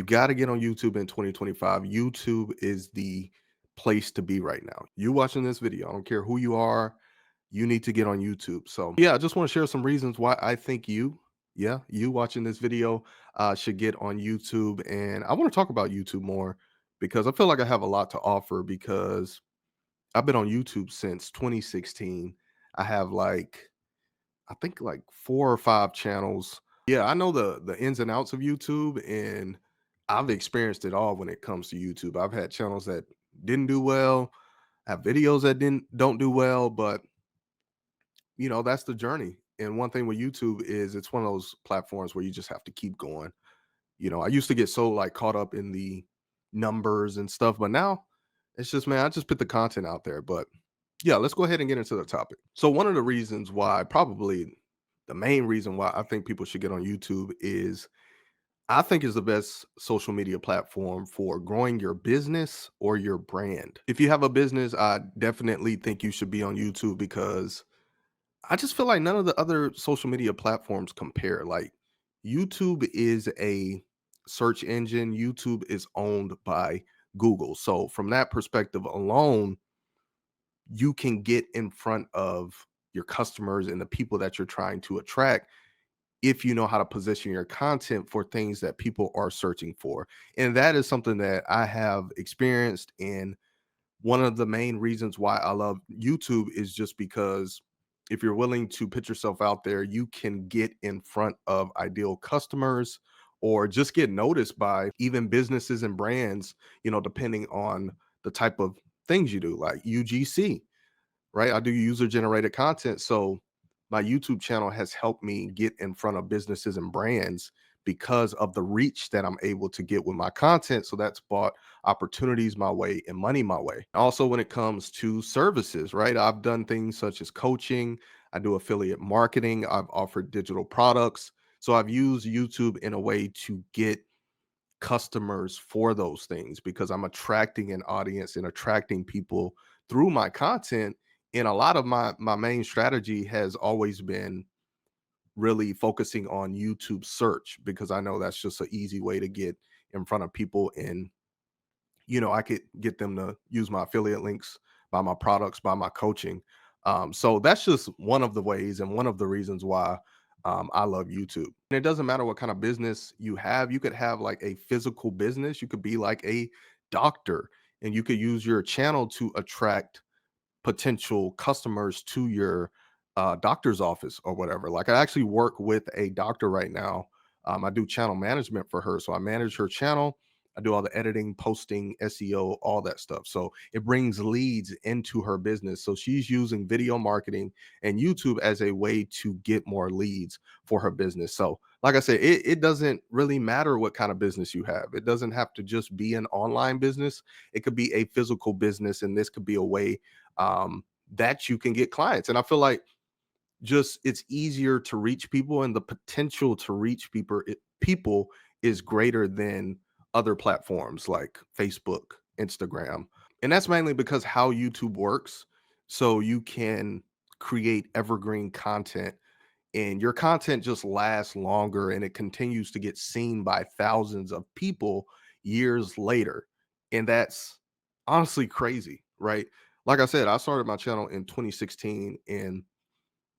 You got to get on YouTube in 2025. YouTube is the place to be right now. You watching this video, I don't care who you are, you need to get on YouTube. So, yeah, I just want to share some reasons why I think you watching this video should get on YouTube. And I want to talk about YouTube more because I feel like I have a lot to offer because I've been on YouTube since 2016. I have I think like 4 or 5 channels. Yeah, I know the ins and outs of YouTube, and I've experienced it all when it comes to YouTube. I've had channels that didn't do well, have videos that don't do well, but that's the journey. And one thing with YouTube is it's one of those platforms where you just have to keep going. I used to get so caught up in the numbers and stuff, but now it's just, man, I just put the content out there. But yeah, let's go ahead and get into the topic. So one of the reasons why, probably the main reason why I think people should get on YouTube is I think is the best social media platform for growing your business or your brand. If you have a business, I definitely think you should be on YouTube because I just feel like none of the other social media platforms compare. Like YouTube is a search engine, YouTube is owned by Google. So from that perspective alone, you can get in front of your customers and the people that you're trying to attract if you know how to position your content for things that people are searching for. And that is something that I have experienced. And one of the main reasons why I love YouTube is just because if you're willing to put yourself out there, you can get in front of ideal customers or just get noticed by even businesses and brands, depending on the type of things you do, like UGC, right? I do user generated content. So my YouTube channel has helped me get in front of businesses and brands because of the reach that I'm able to get with my content. So that's brought opportunities my way and money my way. Also, when it comes to services, right? I've done things such as coaching, I do affiliate marketing, I've offered digital products. So I've used YouTube in a way to get customers for those things because I'm attracting an audience and attracting people through my content. And a lot of my main strategy has always been really focusing on YouTube search because I know that's just an easy way to get in front of people. And I could get them to use my affiliate links, buy my products, buy my coaching. So that's just one of the ways and one of the reasons why I love YouTube. And it doesn't matter what kind of business you have. You could have like a physical business. You could be like a doctor, and you could use your channel to attract potential customers to your doctor's office or whatever. Like I actually work with a doctor right now. I do channel management for her. So I manage her channel. I do all the editing, posting, SEO, all that stuff. So it brings leads into her business. So she's using video marketing and YouTube as a way to get more leads for her business. So, like I said, it doesn't really matter what kind of business you have. It doesn't have to just be an online business, it could be a physical business. And this could be a way that you can get clients. And I feel like just it's easier to reach people, and the potential to reach people is greater than other platforms like Facebook, Instagram. And that's mainly because how YouTube works. So you can create evergreen content, and your content just lasts longer and it continues to get seen by thousands of people years later. And that's honestly crazy, right? Like I said, I started my channel in 2016, and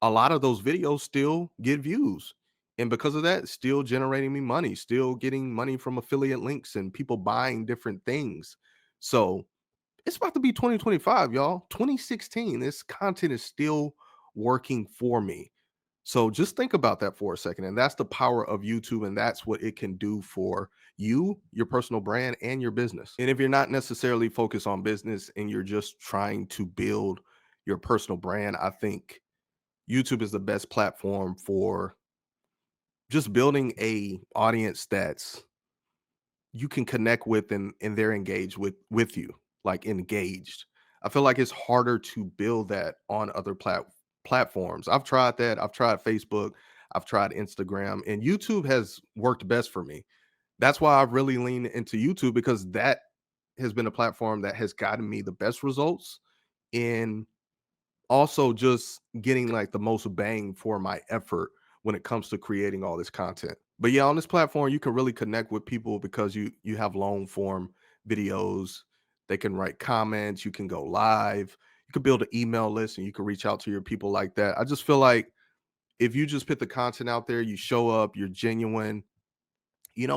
a lot of those videos still get views. And because of that, still generating me money, still getting money from affiliate links and people buying different things. So it's about to be 2025, y'all. 2016, this content is still working for me. So just think about that for a second. And that's the power of YouTube. And that's what it can do for you, your personal brand, and your business. And if you're not necessarily focused on business and you're just trying to build your personal brand, I think YouTube is the best platform for just building a audience that's you can connect with, and they're engaged with you, like engaged. I feel like it's harder to build that on other platforms. I've tried that. I've tried Facebook, I've tried Instagram, and YouTube has worked best for me. That's why I've really leaned into YouTube because that has been a platform that has gotten me the best results in also just getting like the most bang for my effort when it comes to creating all this content. But yeah, on this platform, you can really connect with people because you have long form videos. They can write comments, you can go live, you could build an email list and you can reach out to your people like that. I just feel like if you just put the content out there, you show up, you're genuine,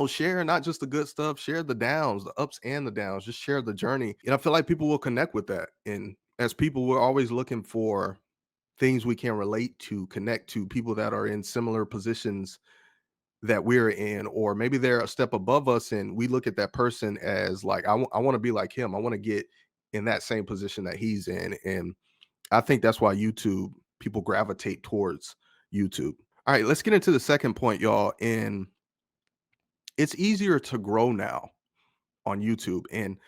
share not just the good stuff, share the downs, the ups and the downs, just share the journey. And I feel like people will connect with that. And as people, we're always looking for things we can relate to, connect to people that are in similar positions that we're in, or maybe they're a step above us. And we look at that person as like, I want to be like him. I want to get in that same position that he's in. And I think that's why people gravitate towards YouTube. All right, let's get into the second point, y'all. And it's easier to grow now on YouTube. And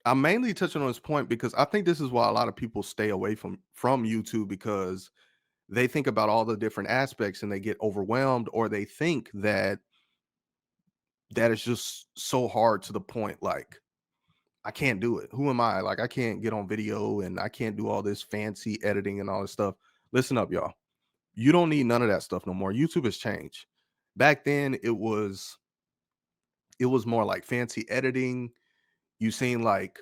I'm mainly touching on this point because I think this is why a lot of people stay away from YouTube, because they think about all the different aspects and they get overwhelmed, or they think that is just so hard to the point like, I can't do it. Who am I? Like, I can't get on video and I can't do all this fancy editing and all this stuff. Listen up, y'all. You don't need none of that stuff no more. YouTube has changed. Back then it was more like fancy editing. You seen like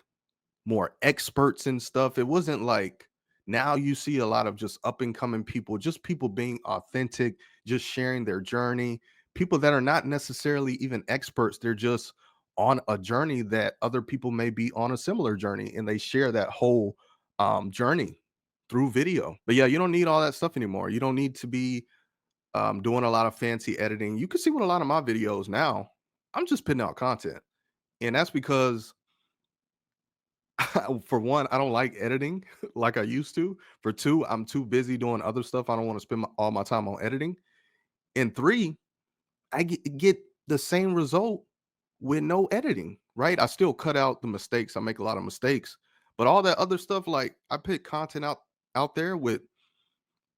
more experts and stuff. It wasn't like, now you see a lot of just up and coming people, just people being authentic, just sharing their journey. People that are not necessarily even experts, they're just on a journey that other people may be on a similar journey, and they share that whole journey through video. But yeah, you don't need all that stuff anymore. You don't need to be doing a lot of fancy editing. You can see with a lot of my videos now, I'm just putting out content. And that's because for one, I don't like editing like I used to. For two, I'm too busy doing other stuff. I don't want to spend all my time on editing. And three, I get the same result with no editing, right? I still cut out the mistakes. I make a lot of mistakes, but all that other stuff, like I put content out there with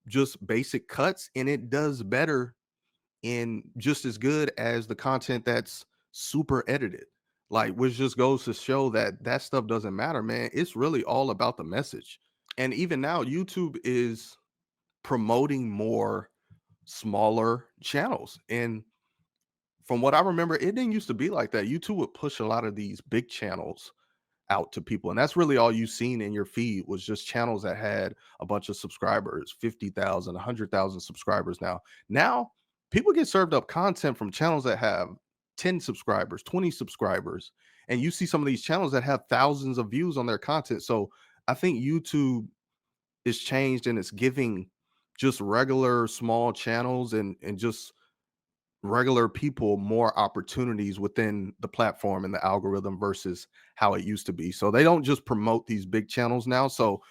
just basic cuts, and it does better and just as good as the content that's super edited. Like, which just goes to show that that stuff doesn't matter, man. It's really all about the message. And even now, YouTube is promoting more smaller channels. And from what I remember, it didn't used to be like that. YouTube would push a lot of these big channels out to people. And that's really all you've seen in your feed, was just channels that had a bunch of subscribers, 50,000, 100,000 subscribers now. Now, people get served up content from channels that have 10 subscribers, 20 subscribers. And you see some of these channels that have thousands of views on their content. So I think YouTube is changed, and it's giving just regular small channels and just regular people more opportunities within the platform and the algorithm versus how it used to be. So they don't just promote these big channels now. So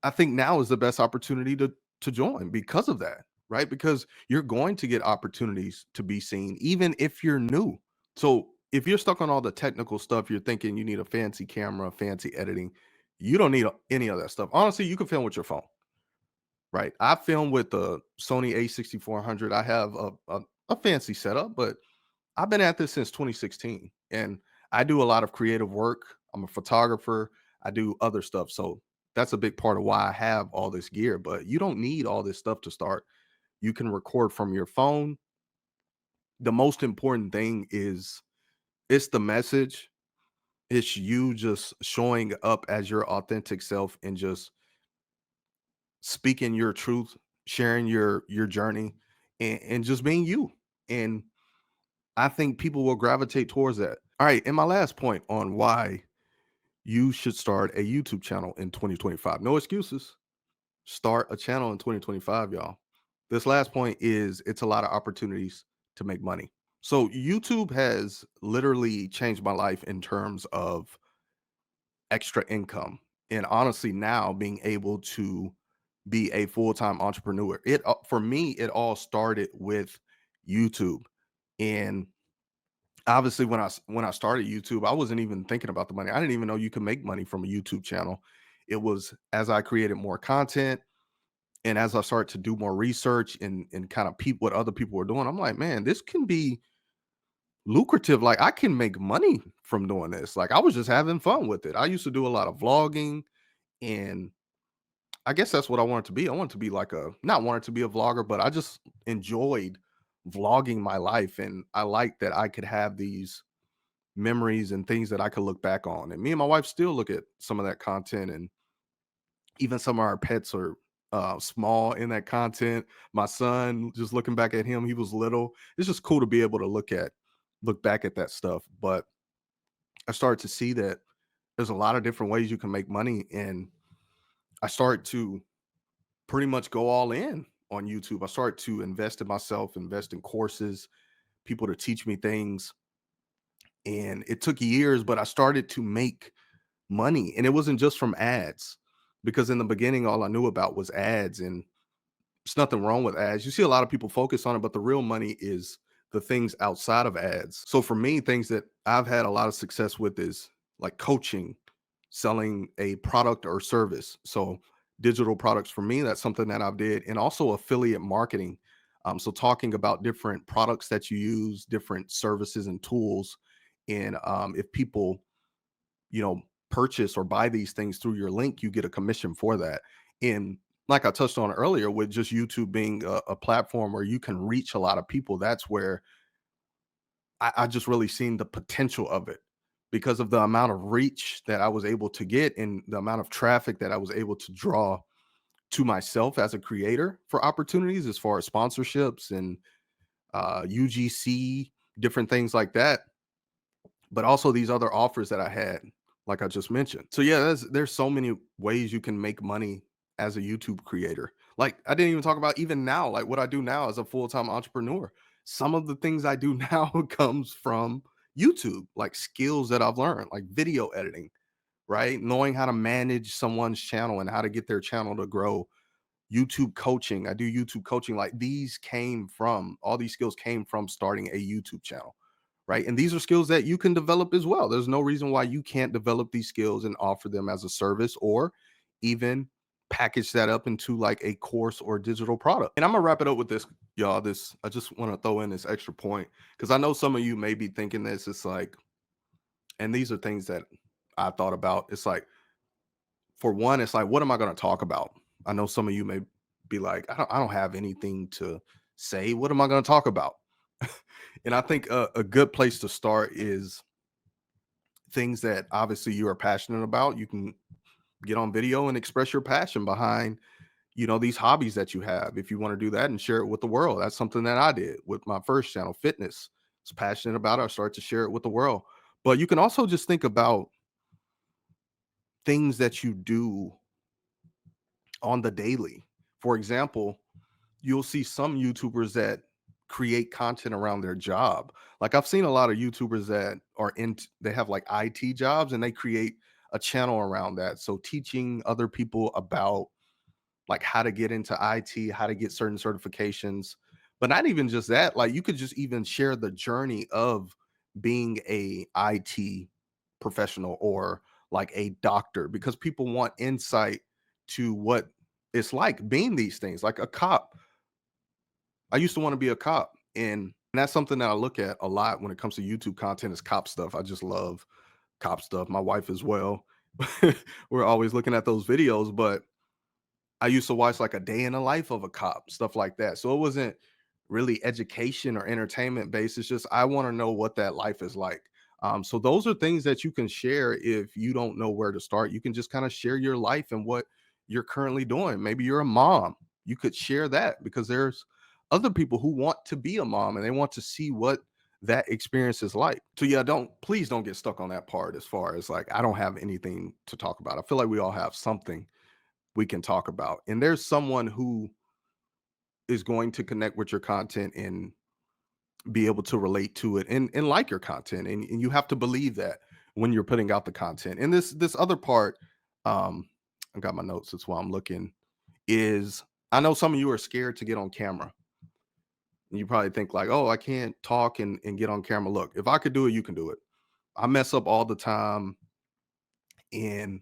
I think now is the best opportunity to join because of that, right? Because you're going to get opportunities to be seen even if you're new. So if you're stuck on all the technical stuff, you're thinking you need a fancy camera, fancy editing, you don't need any of that stuff. Honestly, you can film with your phone. Right. I film with the Sony A6400. I have a fancy setup, but I've been at this since 2016, and I do a lot of creative work. I'm a photographer. I do other stuff. So that's a big part of why I have all this gear, but you don't need all this stuff to start. You can record from your phone. The most important thing is it's the message. It's you just showing up as your authentic self and just speaking your truth, sharing your journey, and just being you. And I think people will gravitate towards that. All right, and my last point on why you should start a YouTube channel in 2025. No excuses. Start a channel in 2025, y'all. This last point is, it's a lot of opportunities to make money. So YouTube has literally changed my life in terms of extra income. And honestly, now being able to be a full-time entrepreneur. For me, it all started with YouTube. And obviously when I started YouTube, I wasn't even thinking about the money. I didn't even know you could make money from a YouTube channel. It was as I created more content and as I started to do more research and kind of peep what other people were doing, I'm like, man, this can be lucrative. Like, I can make money from doing this. Like, I was just having fun with it. I used to do a lot of vlogging, and I guess that's what I wanted to be. I wanted to be like not wanted to be a vlogger, but I just enjoyed vlogging my life. And I like that I could have these memories and things that I could look back on. And me and my wife still look at some of that content, and even some of our pets are small in that content. My son, just looking back at him, he was little. It's just cool to be able to look back at that stuff. But I started to see that there's a lot of different ways you can make money, and I started to pretty much go all in on YouTube. I started to invest in myself, invest in courses, people to teach me things, and it took years, but I started to make money, and it wasn't just from ads, because in the beginning all I knew about was ads, and there's nothing wrong with ads. You see a lot of people focus on it, but the real money is the things outside of ads. So for me, things that I've had a lot of success with is like coaching, selling a product or service. So digital products for me, that's something that I've did, and also affiliate marketing. So talking about different products that you use, different services and tools, and if people, you know, purchase or buy these things through your link, you get a commission for that. And like I touched on earlier, with just YouTube being a platform where you can reach a lot of people, that's where I just really seen the potential of it, because of the amount of reach that I was able to get and the amount of traffic that I was able to draw to myself as a creator for opportunities as far as sponsorships and UGC, different things like that, but also these other offers that I had, like I just mentioned. So yeah, there's so many ways you can make money as a YouTube creator. Like I didn't even talk about even now, like what I do now as a full-time entrepreneur. Some of the things I do now comes from YouTube, like skills that I've learned, like video editing, right? Knowing how to manage someone's channel and how to get their channel to grow. YouTube coaching. I do YouTube coaching. Like all these skills came from starting a YouTube channel, right? And these are skills that you can develop as well. There's no reason why you can't develop these skills and offer them as a service, or even package that up into like a course or digital product. And I'm gonna wrap it up with this, y'all. This, I just want to throw in this extra point, because I know some of you may be thinking this. It's like, and these are things that I thought about. It's like, for one, it's like, what am I going to talk about? I know some of you may be like, I don't have anything to say. What am I going to talk about? And I think a good place to start is things that obviously you are passionate about. You can get on video and express your passion behind, these hobbies that you have. If you want to do that and share it with the world, that's something that I did with my first channel, fitness. I was passionate about it. I started to share it with the world. But you can also just think about things that you do on the daily. For example, you'll see some YouTubers that create content around their job. Like I've seen a lot of YouTubers that they have like IT jobs, and they create a channel around that. So teaching other people about like how to get into IT, how to get certain certifications. But not even just that, like you could just even share the journey of being a IT professional or like a doctor, because people want insight to what it's like being these things, like a cop. I used to want to be a cop, and that's something that I look at a lot when it comes to YouTube content, is cop stuff. I just love cop stuff. My wife as well. We're always looking at those videos, but I used to watch like a day in the life of a cop, stuff like that. So it wasn't really education or entertainment based. It's just I want to know what that life is like. So those are things that you can share if you don't know where to start. You can just kind of share your life and what you're currently doing. Maybe you're a mom. You could share that, because there's other people who want to be a mom and they want to see what that experience is like. So yeah, please don't get stuck on that part as far as like I don't have anything to talk about. I feel like we all have something we can talk about. And there's someone who is going to connect with your content and be able to relate to it and like your content. And you have to believe that when you're putting out the content. And this other part, I got my notes, that's why I'm looking, is I know some of you are scared to get on camera. And you probably think like, oh, I can't talk and get on camera. Look, if I could do it, you can do it. I mess up all the time, and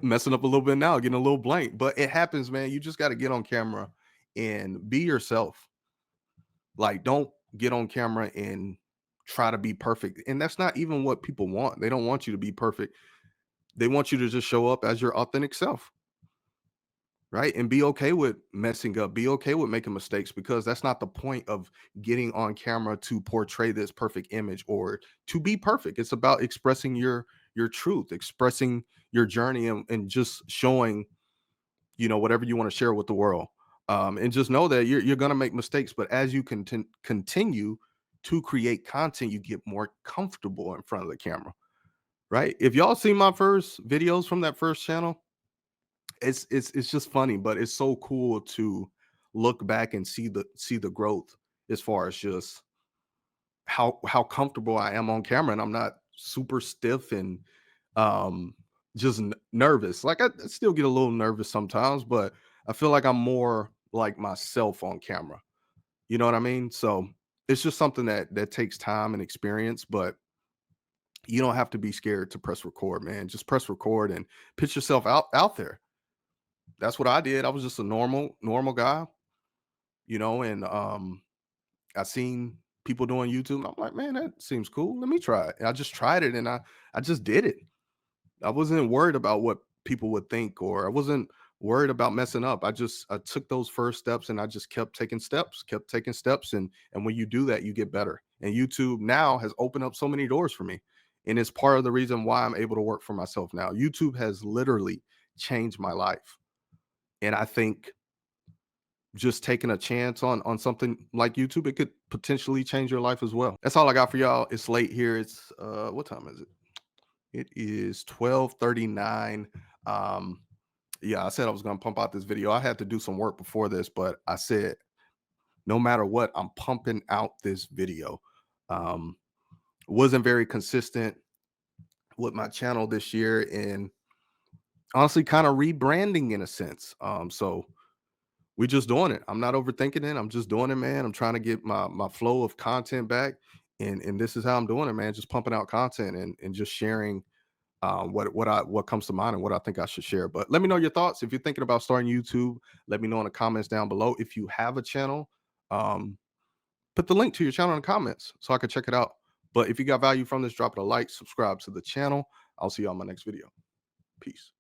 messing up a little bit now, getting a little blank, but it happens, man. You just got to get on camera and be yourself. Like, don't get on camera and try to be perfect. And that's not even what people want. They don't want you to be perfect. They want you to just show up as your authentic self. right? And be okay with messing up, be okay with making mistakes, because that's not the point of getting on camera to portray this perfect image or to be perfect. It's about expressing your truth, expressing your journey, and just showing, whatever you want to share with the world. And just know that you're going to make mistakes, but as you continue to create content, you get more comfortable in front of the camera, right? If y'all see my first videos from that first channel, it's just funny, but it's so cool to look back and see the growth, as far as just how comfortable I am on camera, and I'm not super stiff and um just nervous. Like I still get a little nervous sometimes, but I feel like I'm more like myself on camera. You know what I mean? So it's just something that takes time and experience, but you don't have to be scared to press record, man. Just press record and put yourself out there. That's what I did. I was just a normal guy, and I seen people doing YouTube. And I'm like, man, that seems cool. Let me try it. And I just tried it, and I just did it. I wasn't worried about what people would think, or I wasn't worried about messing up. I took those first steps, and I just kept taking steps, and when you do that, you get better. And YouTube now has opened up so many doors for me. And it's part of the reason why I'm able to work for myself now. YouTube has literally changed my life. And I think just taking a chance on something like YouTube, it could potentially change your life as well. That's all I got for y'all. It's late here. It's what time is it? It is 12:39. Um yeah, I said I was going to pump out this video. I had to do some work before this, but I said no matter what, I'm pumping out this video. Um wasn't very consistent with my channel this year, and honestly kind of rebranding in a sense. So we just doing it. I'm not overthinking it. I'm just doing it, man. I'm trying to get my flow of content back. And this is how I'm doing it, man. Just pumping out content and just sharing what comes to mind and what I think I should share. But let me know your thoughts. If you're thinking about starting YouTube, let me know in the comments down below. If you have a channel, um, put the link to your channel in the comments so I can check it out. But if you got value from this, drop it a like, subscribe to the channel. I'll see you on my next video. Peace.